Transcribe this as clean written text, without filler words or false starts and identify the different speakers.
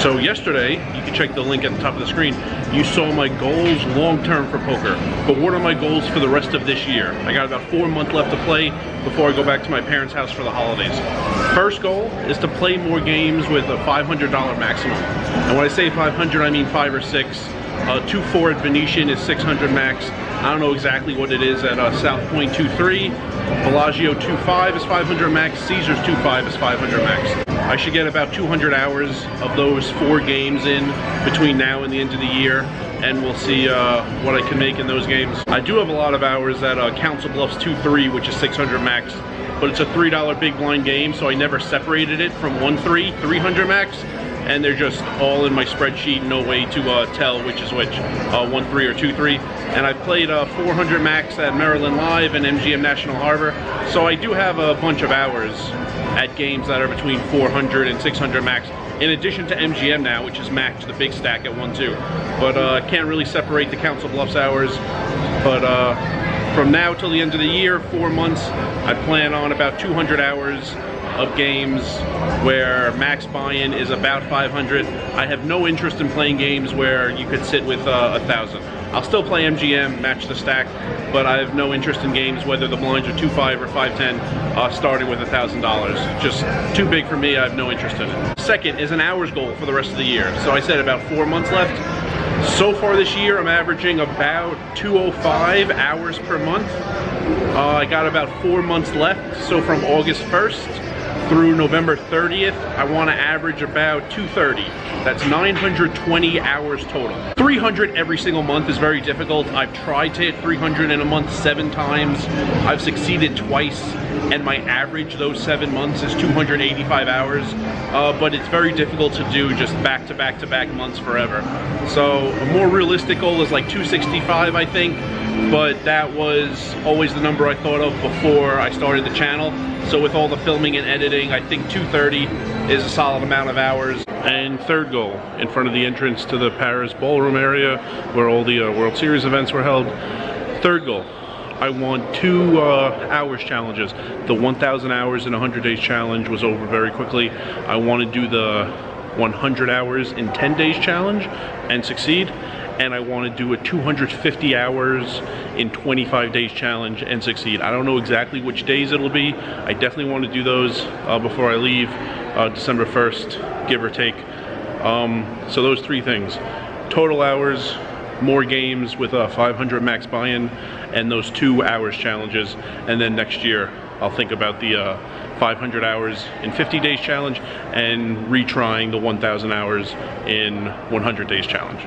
Speaker 1: So yesterday, you can check the link at the top of the screen, you saw my goals long-term for poker. But what are my goals for the rest of this year? I got about 4 months left to play before I go back to my parents' house for the holidays. First goal is to play more games with a $500 maximum. And when I say 500, I mean 5 or 6. 2-4 at Venetian is 600 max. I don't know exactly what it is at South Point 2-3. Bellagio 2-5 is 500 max. Caesars 2-5 is 500 max. I should get about 200 hours of those 4 games in between now and the end of the year, and we'll see what I can make in those games. I do have a lot of hours at Council Bluffs 2-3, which is 600 max, but it's a $3 big blind game, so I never separated it from 1-3, 300 max, and they're just all in my spreadsheet, no way to tell which is which, 1-3 or 2-3. And I've played 400 max at Maryland Live and MGM National Harbor, so I do have a bunch of hours at games that are between 400 and 600 max, in addition to MGM now, which is maxed the big stack at 1-2. But I can't really separate the Council Bluffs hours. But from now till the end of the year, 4 months, I plan on about 200 hours of games where max buy-in is about 500. I have no interest in playing games where you could sit with 1,000. I'll still play MGM, match the stack, but I have no interest in games whether the blinds are 2-5 or 5-10, starting with $1,000. Just too big for me, I have no interest in it. Second is an hours goal for the rest of the year. So I said about 4 months left. So far this year, I'm averaging about 205 hours per month. I got about 4 months left, so from August 1st through November 30th, I want to average about 230. That's 920 hours total. 300 every single month is very difficult. I've tried to hit 300 in a month 7 times. I've succeeded twice, and my average those 7 months is 285 hours. But it's very difficult to do just back to back to back months forever. So a more realistic goal is like 265, I think. But that was always the number I thought of before I started the channel. So with all the filming and editing, I think 230 is a solid amount of hours. And third goal, in front of the entrance to the Paris ballroom area where all the World Series events were held. Third goal, I want 2 hours challenges. The 1,000 hours in 100 days challenge was over very quickly. I want to do the 100 hours in 10 days challenge and succeed. And I want to do a 250 hours in 25 days challenge and succeed. I don't know exactly which days it'll be. I definitely want to do those before I leave, December 1st, give or take. So those 3 things. Total hours, more games with a 500 max buy-in, and those 2 hours challenges. And then next year, I'll think about the 500 hours in 50 days challenge and retrying the 1,000 hours in 100 days challenge.